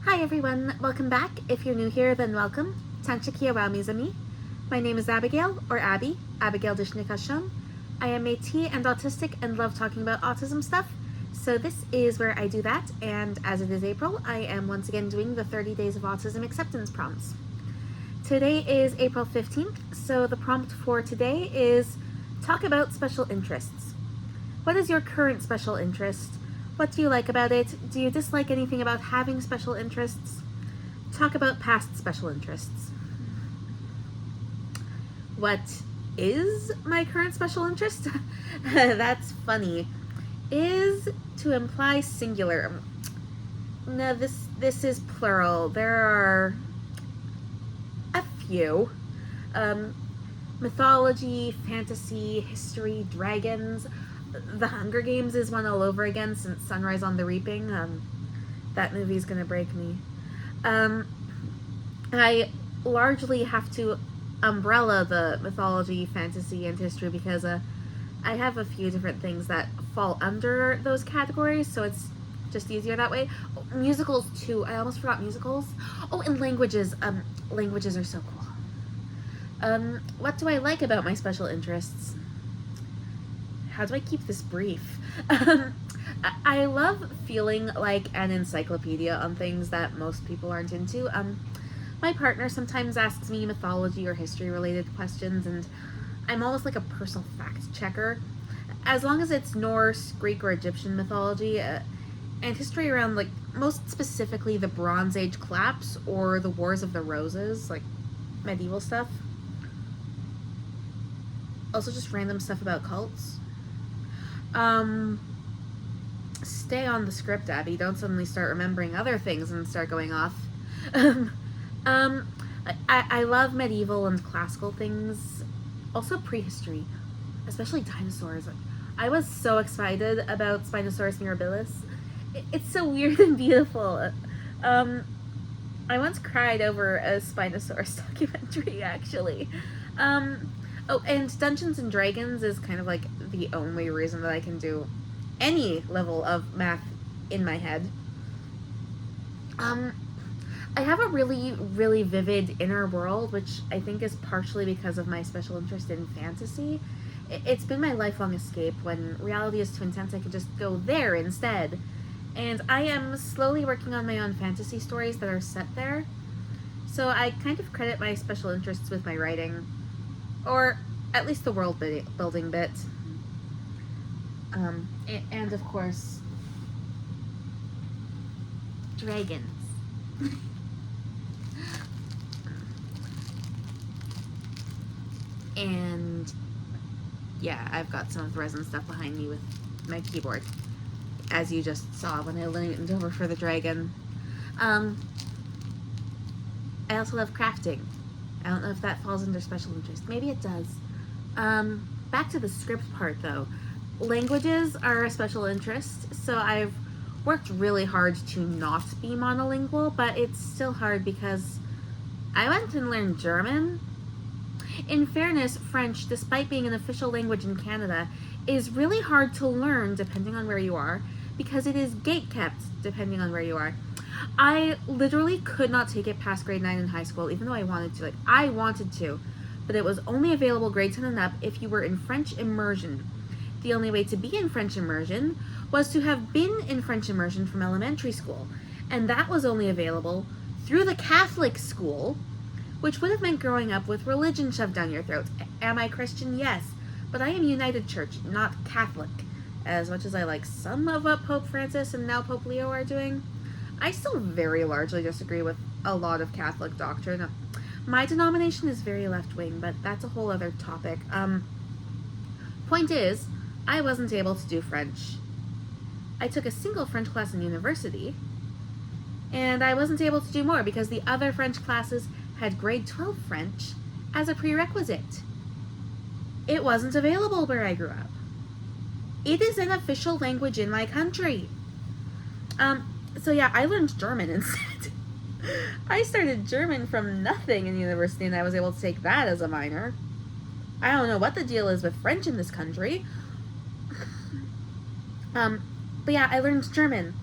Hi everyone, welcome back. If you're new here, then welcome. Tanchakia Wamizami. My name is Abigail, or Abby, Abigail Dishnikashon. I am Métis and autistic and love talking about autism stuff. So this is where I do that, and as it is April, I am once again doing the 30 Days of Autism Acceptance prompts. Today is April 15th, so the prompt for today is talk about special interests. What is your current special interest? What do you like about it? Do you dislike anything about having special interests? Talk about past special interests. What is my current special interest? That's funny. Is to imply singular. No, this is plural. There are a few. Mythology, fantasy, history, dragons. The Hunger Games is one all over again since Sunrise on the Reaping. That movie's gonna break me. I largely have to umbrella the mythology, fantasy, and history because I have a few different things that fall under those categories, so it's just easier that way. Oh, musicals too. I almost forgot musicals. Oh, and languages. Languages are so cool. What do I like about my special interests? How do I keep this brief? I love feeling like an encyclopedia on things that most people aren't into. My partner sometimes asks me mythology or history related questions, and I'm almost like a personal fact checker. As long as it's Norse, Greek, or Egyptian mythology, and history around, like, most specifically the Bronze Age collapse or the Wars of the Roses, like medieval stuff. Also just random stuff about cults. Stay on the script, Abby. Don't suddenly start remembering other things and start going off. I love medieval and classical things. Also prehistory, especially dinosaurs. I was so excited about Spinosaurus mirabilis. It's so weird and beautiful. I once cried over a Spinosaurus documentary, actually. Oh, and Dungeons and Dragons is kind of like the only reason that I can do any level of math in my head. I have a really, really vivid inner world, which I think is partially because of my special interest in fantasy. It's been my lifelong escape. When reality is too intense, I could just go there instead. And I am slowly working on my own fantasy stories that are set there. So I kind of credit my special interests with my writing. Or at least the world building bit. And of course, dragons. And yeah, I've got some of the resin stuff behind me with my keyboard, as you just saw when I leaned over for the dragon. I also love crafting. I don't know if that falls under special interest. Maybe it does. Back to the script part, though. Languages are a special interest, so I've worked really hard to not be monolingual, but it's still hard because I went and learned German. In fairness, French, despite being an official language in Canada, is really hard to learn depending on where you are, because it is gatekept depending on where you are. I literally could not take it past grade 9 in high school, even though I wanted to. I wanted to, but it was only available grade 10 and up if you were in French immersion. The only way to be in French immersion was to have been in French immersion from elementary school, and that was only available through the Catholic school, which would have meant growing up with religion shoved down your throat. Am I Christian? Yes, but I am United Church, not Catholic. As much as I like some of what Pope Francis and now Pope Leo are doing, I still very largely disagree with a lot of Catholic doctrine. My denomination is very left-wing, but that's a whole other topic. Point is, I wasn't able to do French. I took a single French class in university, and I wasn't able to do more because the other French classes had grade 12 French as a prerequisite. It wasn't available where I grew up. It is an official language in my country. So yeah, I learned German instead. I started German from nothing in university, and I was able to take that as a minor. I don't know what the deal is with French in this country. But yeah, I learned German.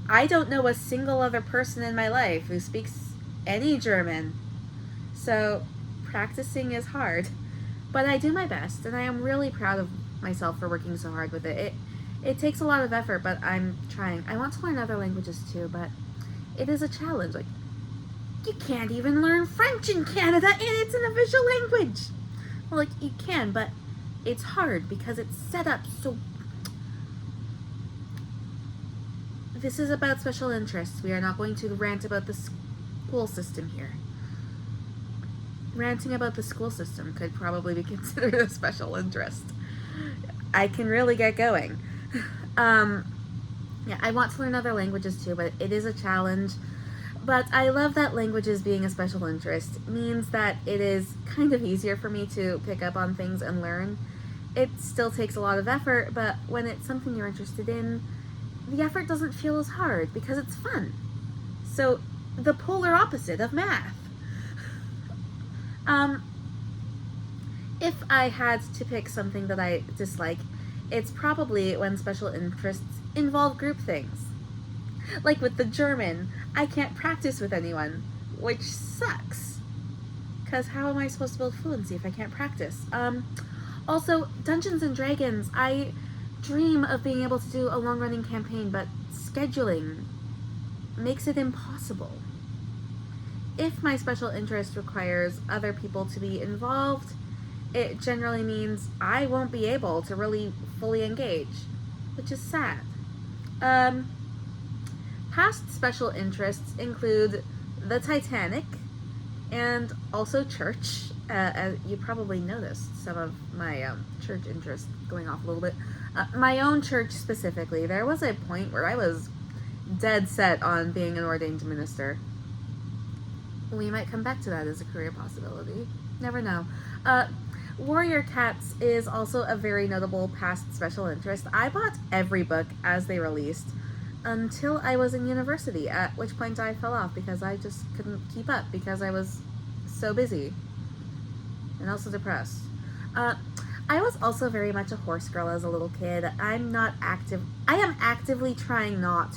I don't know a single other person in my life who speaks any German. So practicing is hard. But I do my best, and I am really proud of myself for working so hard with it. It takes a lot of effort, but I'm trying. I want to learn other languages too, but it is a challenge. Like, you can't even learn French in Canada, and it's an official language. Well, like, you can, but it's hard because it's set up so... This is about special interests. We are not going to rant about the school system here. Ranting about the school system could probably be considered a special interest. I can really get going. Yeah, I want to learn other languages too, but it is a challenge. But I love that languages being a special interest means that it is kind of easier for me to pick up on things and learn. It still takes a lot of effort, but when it's something you're interested in, the effort doesn't feel as hard because it's fun. So, the polar opposite of math. If I had to pick something that I dislike, it's probably when special interests involve group things. Like with the German, I can't practice with anyone, which sucks. Because how am I supposed to build fluency if I can't practice? Also, Dungeons and Dragons, I dream of being able to do a long-running campaign, but scheduling makes it impossible. If my special interest requires other people to be involved, it generally means I won't be able to really fully engage, which is sad. Past special interests include the Titanic and also church. As you probably noticed some of my church interest going off a little bit. My own church specifically, there was a point where I was dead set on being an ordained minister. We might come back to that as a career possibility. Never know. Warrior Cats is also a very notable past special interest. I bought every book as they released until I was in university, at which point I fell off because I just couldn't keep up because I was so busy and also depressed. I was also very much a horse girl as a little kid. I am actively trying not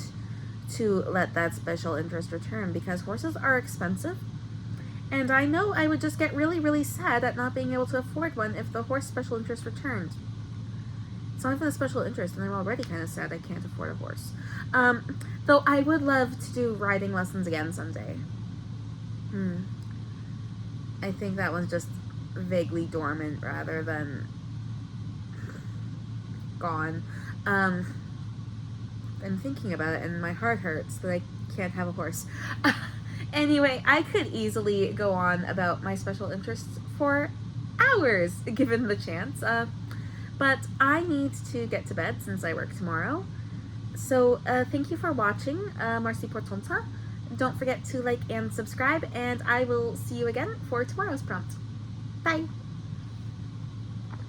to let that special interest return because horses are expensive, and I know I would just get really, really sad at not being able to afford one if the horse special interest returned. It's not even a special interest, and I'm already kind of sad I can't afford a horse. Though I would love to do riding lessons again someday. I think that one's just vaguely dormant rather than gone. I'm thinking about it and my heart hurts that I can't have a horse. Anyway, I could easily go on about my special interests for hours given the chance, but I need to get to bed since I work tomorrow. So thank you for watching. Merci pour ton temps. Don't forget to like and subscribe, and I will see you again for tomorrow's prompt. Bye!